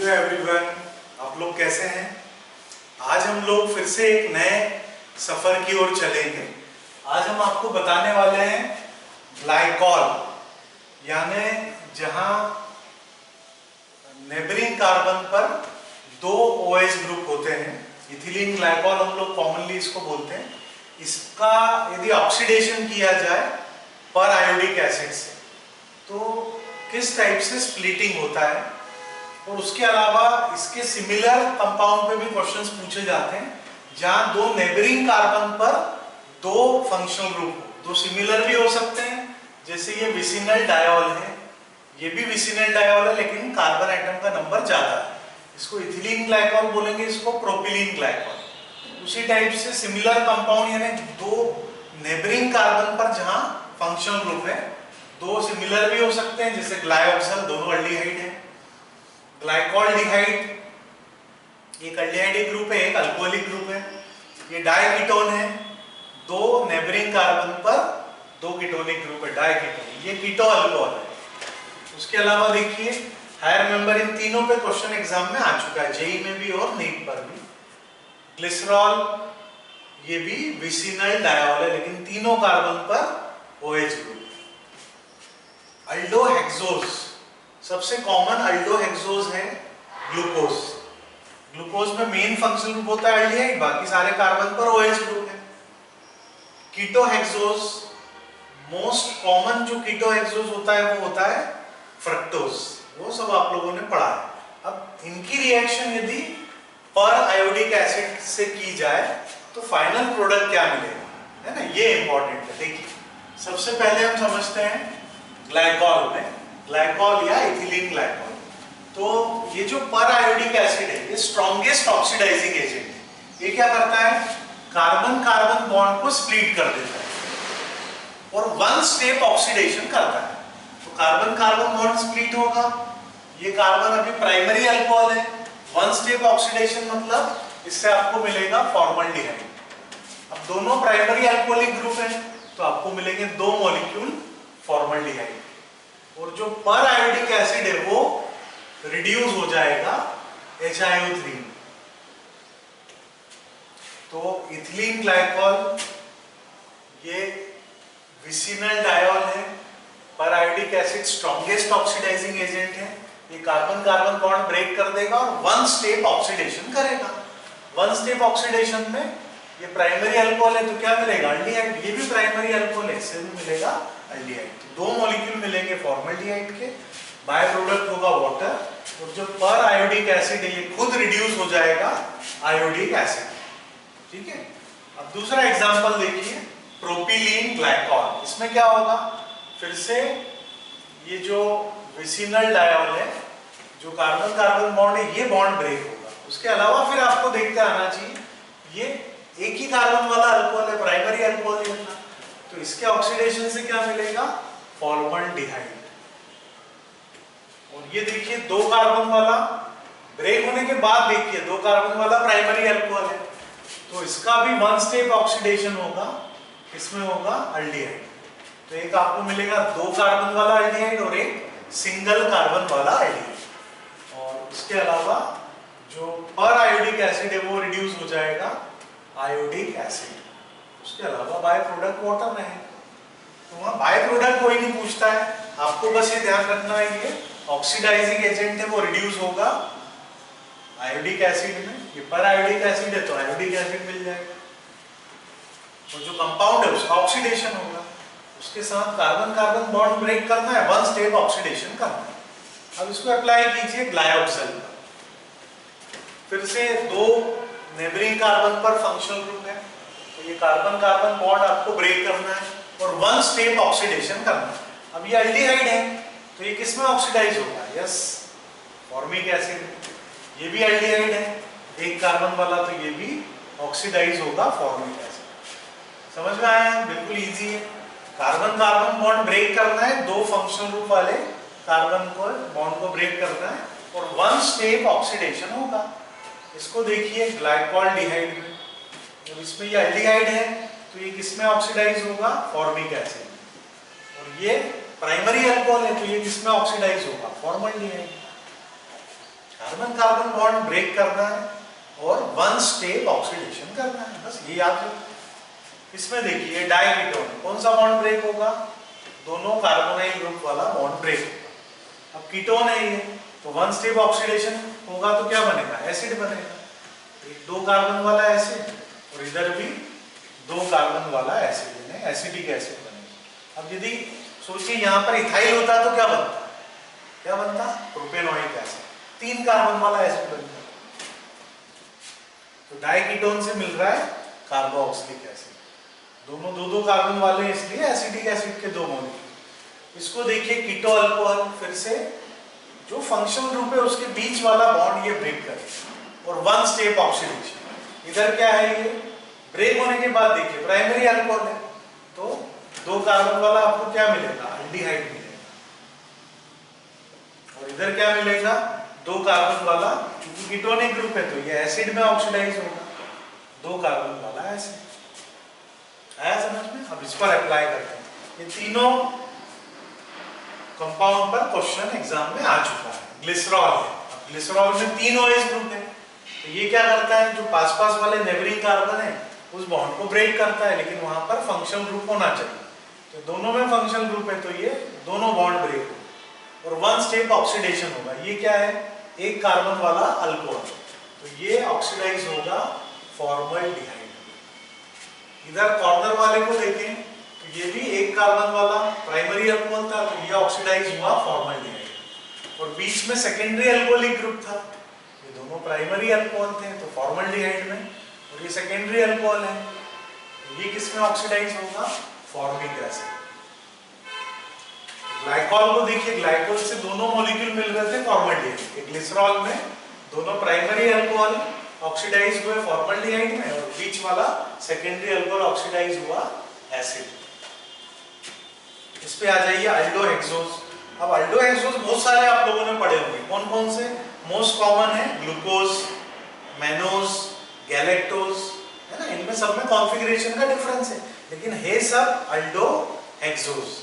Hello everyone, आप लोग कैसे हैं? आज हम लोग फिर से एक नए सफर की ओर चलेंगे। आज हम आपको बताने वाले हैं ग्लाइकॉल, यानी जहां नेबरिंग कार्बन पर दो OH ग्रुप होते हैं। इथिलीन ग्लाइकॉल हम लोग कॉमनली इसको बोलते हैं। इसका यदि ऑक्सीडेशन किया जाए पर आयोडिक एसिड से तो किस टाइप से स्प्लिटिंग होता है, और उसके अलावा इसके सिमिलर कंपाउंड पे भी क्वेश्चंस पूछे जाते हैं जहां दो नेबरिंग कार्बन पर दो फंक्शनल ग्रुप हो। दो सिमिलर भी हो सकते हैं, जैसे ये विसिनल डायोल है, ये भी विसिनल डायोल है लेकिन कार्बन एटम का नंबर ज्यादा है। इसको इथिलीन ग्लाइकॉल बोलेंगे, इसको प्रोपिलीन ग्लाइकॉल। उसी टाइप से सिमिलर कंपाउंड यानी दो नेबरिंग कार्बन पर जहां फंक्शनल ग्रुप है, दो सिमिलर भी हो सकते हैं, जैसे ग्लाइऑक्सल, दोनों अल्डिहाइड है। ग्लाइकोल्डिहाइड एक अल्डिहाइडिक ग्रुप है, एक अल्कोहलिक ग्रुप है। ये डायकीटोन है, दो नेबरिंग कार्बन पर दो कीटोनिक ग्रुप है, डायकीटोन। ये कीटो अल्कोहल है। उसके अलावा देखिए हायर मेंबर, इन तीनों पे क्वेश्चन एग्जाम में आ चुका है, जेई में भी और नीट पर भी। ग्लिसरॉल ये भी विसिनल डायोल है लेकिन तीनों कार्बन पर OH ग्रुप। अल्डोहेक्सोज, सबसे कॉमन अल्डोहेक्सोज है ग्लूकोज। ग्लूकोज में मेन फंक्शनल ग्रुप होता है अल्डिहाइड, बाकी सारे कार्बन पर OH ग्रुप है। कीटोहेक्सोज, मोस्ट कॉमन जो कीटोहेक्सोज होता है वो होता है फ्रक्टोज। वो सब आप लोगों ने पढ़ा है। अब इनकी रिएक्शन यदि पर आयोडिक एसिड से की जाए तो फाइनल प्रोडक्ट क्या मिलेगा, है ना, ये इंपॉर्टेंट है। देखिए सबसे पहले हम समझते हैं ग्लाइकॉल में, ग्लाइकॉल या इथिलीन ग्लाइकॉल। तो ये जो पर आयोडिक एसिड है ये स्ट्रॉन्गेस्ट ऑक्सीडाइजिंग एजेंट है। ये क्या करता है, कार्बन कार्बन बॉन्ड को स्प्लिट कर देता है और वन स्टेप ऑक्सीडेशन करता है। तो कार्बन कार्बन बॉन्ड स्प्लिट होगा, ये कार्बन अभी प्राइमरी अल्कोहल है, वन स्टेप ऑक्सीडेशन मतलब इससे आपको मिलेगा फॉर्मल्डिहाइड। अब दोनों प्राइमरी अल्कोहलिक ग्रुप है तो आपको मिलेंगे दो मॉलिक्यूल फॉर्मल्डिहाइड, और जो पर आयोडिक एसिड है वो रिड्यूस हो जाएगा HiO3। तो इथिलीन ग्लाइकॉल ये विसिनल डायोल है, पर iodic acid strongest oxidising agent है। ये कार्बन कार्बन बॉन्ड ब्रेक कर देगा और वन स्टेप ऑक्सीडेशन करेगा। वन स्टेप ऑक्सीडेशन में ये प्राइमरी अल्कोहल है तो क्या मिलेगा, अल्डिहाइड। ये भी प्राइमरी अल्कोहल है, इससे भी मिलेगा अल्डिहाइड। दो मॉलिक्यूल मिलेंगे फॉर्मल्डिहाइड के, बाय प्रोडक्ट होगा वाटर, और जो पर आयोडिक एसिड है ये खुद रिड्यूस हो जाएगा आयोडिक एसिड। ठीक है। अब दूसरा एग्जांपल देखिए, प्रोपिलीन ग्लाइकॉल। इसमें क्या होगा, फिर से ये जो विसिनल डायोल है, जो कार्बन कार्बन बॉन्ड है, ये बॉन्ड ब्रेक होगा। उसके अलावा फिर आपको देखते आना चाहिए ये एक ही कार्बन वाला अल्कोहल है, प्राइमरी अल्कोहल है, तो इसके ऑक्सीडेशन से क्या मिलेगा, फॉर्मल्डिहाइड। और ये देखिए दो कार्बन वाला ब्रेक होने के बाद देखिए दो कार्बन वाला प्राइमरी अल्कोहल है, तो इसका भी वन स्टेप ऑक्सीडेशन होगा, इसमें होगा अल्डिहाइड। तो एक आपको मिलेगा दो कार्बन वाला अल्डिहाइड और एक सिंगल कार्बन वाला अल्डिहाइड। और इसके अलावा जो पर आयोडिक एसिड है वो रिड्यूस हो जाएगा आयोडिक एसिड। उसके अलावा बाय प्रोडक्ट वाटर में है, तो वहां बाय प्रोडक्ट कोई नहीं पूछता है, आपको बस ये ध्यान रखना है ये ऑक्सीडाइजिंग एजेंट है, वो रिड्यूस होगा आयोडिक एसिड में। ये पर आयोडिक एसिड है तो आयोडिक एसिड मिल जाएगा, और जो कंपाउंड है उसका ऑक्सीडेशन होगा। उसके साथ कार्बन कार्बन बॉन्ड ब्रेक करना है, वन स्टेप ऑक्सीडेशन करना है। अब इसको अप्लाई कीजिए ग्लाइऑक्सल पर। फिर से दो नेबरिंग कार्बन पर फंक्शनल ग्रुप है, तो ये कार्बन कार्बन बॉन्ड आपको ब्रेक करना है और वन स्टेप ऑक्सीडेशन करना है। अब ये अल्डिहाइड है तो ये किसमें ऑक्सीडाइज होगा, यस, फॉर्मिक एसिड। ये भी अल्डिहाइड है, एक कार्बन वाला, तो ये भी ऑक्सीडाइज होगा फॉर्मिक एसिड। समझ में आया है, बिल्कुल इजी है। कार्बन कार्बन बॉन्ड ब्रेक करना है, दो फंक्शनल ग्रुप वाले कार्बन को बॉन्ड को ब्रेक करना है और वन स्टेप ऑक्सीडेशन होगा। इसको देखिए ग्लाइकोल्डिहाइड में, जब इसमें ये अल्डिहाइड है तो ये किसमें ऑक्सीडाइज होगा, फॉर्मिक एसिड। और ये प्राइमरी अल्कोहल है तो ये किसमें ऑक्सीडाइज होगा, formaldehyde. Carbon carbon bond break करना है और वन स्टेप ऑक्सीडेशन करना है, बस ये याद रखो। इसमें देखिए डायकीटोन, कौन सा बॉन्ड ब्रेक होगा? दोनों कार्बोनाइल ग्रुप वाला बॉन्ड ब्रेक होगा। अब कीटोन है ये, तो वन स्टेप ऑक्सीडेशन होगा तो क्या बनेगा? एसिड बनेगा। एक 2 कार्बन वाला एसिड और इधर भी 2 कार्बन वाला एसिड, यानी एसिडिक एसिड बनेगा। अब यदि सोचिए यहाँ पर इथाइल होता तो क्या बनता? क्या बनता? प्रोपेनोइक एसिड, 3 कार्बन वाला एसिड बनता। तो डायकीटोन से मिल रहा है कार्बोक्सिलिक एसिड, दोनों 2-2 कार्बन वाले, इसलिए एसिडिक एसिड के 2 मॉलिक्यूल। इसको देखिए कीटो अल्कोहल, फिर से जो फंक्शनल ग्रुप है उसके बीच वाला बॉन्ड ये ब्रेक करेगा और वन स्टेप ऑक्सीडेशन। इधर क्या है? ये ब्रेक होने के बाद देखिए प्राइमरी अल्कोहल है, तो 2 कार्बन वाला आपको क्या मिलेगा? एल्डिहाइड मिलेगा। और इधर क्या मिलेगा? 2 कार्बन वाला, क्योंकि कीटोनिक ग्रुप है तो ये एसिड में ऑक्सीडाइज होगा, 2 कार्बन वाला एसिड। आया समझ में? अब इस पर अप्लाई करते हैं। ये तीनों कंपाउंड पर क्वेश्चन एग्जाम में आ चुका है। ग्लिसरॉल है, अब ग्लिसरॉल में 3 OH ग्रुप है, तो ये क्या करता है? जो पास पास वाले नेबरिंग कार्बन है उस बॉन्ड को ब्रेक करता है, लेकिन वहां पर फंक्शनल ग्रुप होना चाहिए। तो दोनों में फंक्शनल ग्रुप है तो ये दोनों बॉन्ड ब्रेक होगा और वन स्टेप ऑक्सीडेशन होगा। ये क्या है? 1 कार्बन वाला अल्कोहल, तो ये ऑक्सीडाइज होगा फॉर्मल्डिहाइड। इधर कॉर्नर वाले को देखें तो ये भी 1 कार्बन वाला प्राइमरी अल्कोहल था, तो ये ऑक्सीडाइज हुआ फॉर्मल्डिहाइड। और बीच में सेकेंडरी अल्कोहलिक ग्रुप था, ये दोनों प्राइमरी अल्कोहल थे तो फॉर्मल्डिहाइड में, और ये सेकेंडरी अल्कोहल है, तो ये किसमें ऑक्सीडाइज होगा? Formic acid. ग्लाइकॉल को देखिए, ग्लाइकॉल से दोनों मॉलिक्यूल मिल रहे थे फॉर्मल्डिहाइड। ग्लिसरॉल में दोनों प्राइमरी अल्कोहल ऑक्सीडाइज हुए फॉर्मल्डिहाइड में, और बीच वाला सेकेंडरी अल्कोहल ऑक्सीडाइज हुआ एसिड। इस पे आ जाइए अल्डोहेक्सोज। अब अल्डोहेक्सोज बहुत सारे आप लोगों ने पढ़े होंगे, कौन कौन से? मोस्ट कॉमन है ग्लूकोज, मैनोज, गैलेक्टोज, है ना? इनमें सब में कॉन्फ़िगरेशन का डिफरेंस है, लेकिन है सब अल्डोहेक्सोज।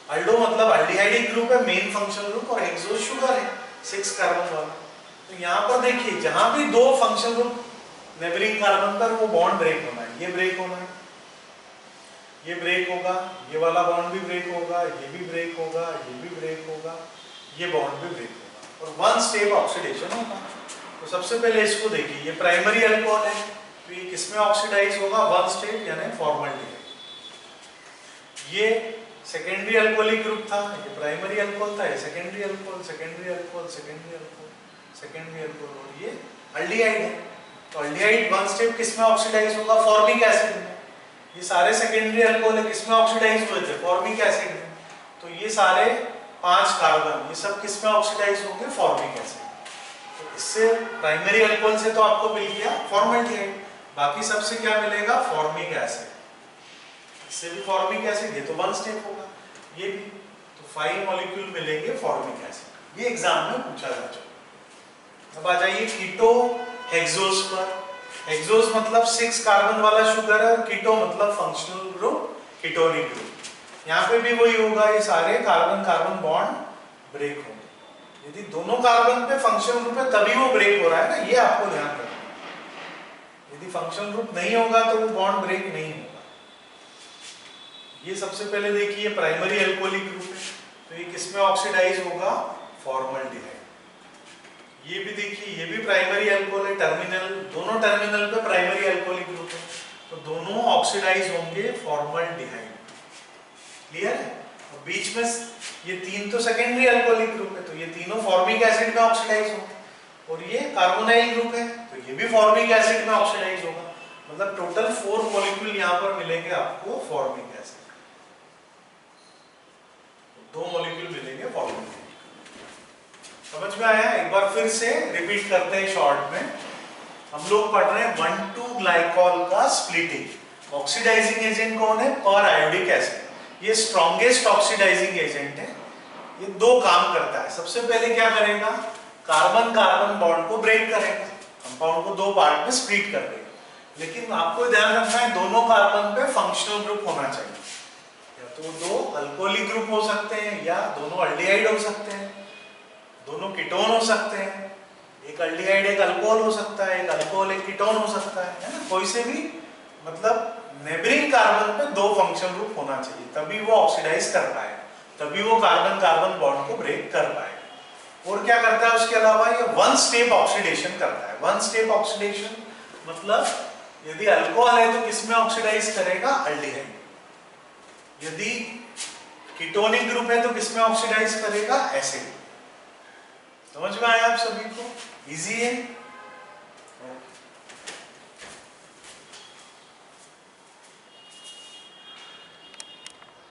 अल्डो मतलब अल्डिहाइडिक ग्रुप है, मेन फंक्शनल ग्रुप, और हेक्सोज शुगर है 6 कार्बन वाला। तो यहाँ पर देखिए जहां भी 2 फंक्शनल ग्रुप नेबरिंग कार्बन पर, वो बॉन्ड ब्रेक होना है। ये ब्रेक होना है, ये ब्रेक होगा, ये वाला बॉन्ड भी ब्रेक होगा, ये भी ब्रेक होगा, ये भी ब्रेक होगा, ये बॉन्ड भी ब्रेक होगा और वन स्टेप ऑक्सीडेशन होगा। तो सबसे पहले इसको देखिए, ये प्राइमरी अल्कोहल है, तो ये किसमें ऑक्सीडाइज होगा? वन स्टेप यानी फॉर्मल्डिहाइड। ये सेकेंडरी अल्कोहलिक ग्रुप था, ये प्राइमरी अल्कोहल था, ये secondary alcohol, secondary alcohol, secondary alcohol, secondary alcohol, और ये अल्डिहाइड है। तो अल्डिहाइड वन स्टेप किसमें ऑक्सीडाइज होगा? फॉर्मिक एसिड में। ये सारे सेकेंडरी अल्कोहल है, किसमें ऑक्सीडाइज हुए थे? फॉर्मिक एसिड में। तो ये सारे 5 कार्बन, ये सब किसमें ऑक्सीडाइज होंगे? Formic acid. तो इससे प्राइमरी अल्कोहल से तो आपको मिल गया फॉर्मल्डिहाइड, बाकी सबसे क्या मिलेगा? Formic acid. इससे भी फॉर्मिक एसिड, ये तो वन स्टेप होगा, ये भी, तो 5 मॉलिक्यूल मिलेंगे फॉर्मिक एसिड। ये एग्जाम में पूछा जा चुका। अब आ जाइए कीटो हेक्सोज पर। हेक्सोज मतलब 6 कार्बन वाला शुगर है, और कीटो मतलब फंक्शनल ग्रुप, कीटोनिक ग्रुप। यहाँ पे भी वही होगा, ये सारे कार्बन कार्बन बॉन्ड ब्रेक होंगे। यदि दोनों कार्बन पे फंक्शनल ग्रुप है तभी वो ब्रेक हो रहा है ना, ये आपको ध्यान रखना है। यदि फंक्शनल ग्रुप नहीं होगा तो वो बॉन्ड ब्रेक नहीं होगा। ये सबसे पहले देखिए प्राइमरी अल्कोहलिक ग्रुप है, तो ये किसमें ऑक्सीडाइज होगा? फॉर्मल्डिहाइड। ये भी देखिए, ये भी प्राइमरी अल्कोहल है, टर्मिनल, दोनों टर्मिनल पे प्राइमरी अल्कोहलिक ग्रुप है, तो दोनों ऑक्सीडाइज होंगे फॉर्मल्डिहाइड। क्लियर है? और बीच में ये 3 तो सेकेंडरी अल्कोहलिक ग्रुप है, तो ये तीनों फॉर्मिक एसिड में ऑक्सीडाइज होंगे, और ये कार्बोनाइल ग्रुप है, तो ये भी फॉर्मिक एसिड में ऑक्सीडाइज होगा। मतलब टोटल 4 मॉलिक्यूल यहाँ पर मिलेंगे आपको फॉर्मिक एसिड, 2 मॉलिक्यूल मिलेंगे फॉर्मिक एसिड। समझ में आया? एक बार फिर से रिपीट करते हैं शॉर्ट में। हम लोग पढ़ रहे हैं 1,2 ग्लाइकॉल का स्प्लिटिंग। ऑक्सीडाइजिंग एजेंट कौन है? पर आयोडिक एसिड। ये स्ट्रॉन्गेस्ट ऑक्सीडाइजिंग एजेंट है। ये 2 काम करता है। सबसे पहले क्या करेगा? कार्बन कार्बन बॉन्ड को ब्रेक करेगा, कंपाउंड को 2 पार्ट में स्प्लिट कर देगा। लेकिन आपको ध्यान रखना है दोनों कार्बन पे फंक्शनल ग्रुप होना चाहिए। या तो 2 अल्कोहलिक ग्रुप हो सकते हैं, या दोनों अल्डिहाइड हो सकते हैं, दोनों कीटोन हो सकते हैं, एक अल्डिहाइड एक अल्कोहल हो सकता है, एक अल्कोहल एक कीटोन हो सकता है ना, कोई से भी मतलब नेबरिंग कार्बन पे दो फंक्शन ग्रुप होना चाहिए, तभी वो ऑक्सीडाइज कर पाए, तभी वो कार्बन कार्बन बॉन्ड को ब्रेक कर पाए। और क्या करता है उसके अलावा, ये वन स्टेप ऑक्सीडेशन करता है। वन स्टेप ऑक्सीडेशन मतलब यदि अल्कोहल है तो किसमें ऑक्सीडाइज करेगा, अल्डिहाइड। यदि कीटोनिक ग्रुप है तो किसमें ऑक्सीडाइज करेगा, एसिड। समझ में आया आप सभी को? इजी है।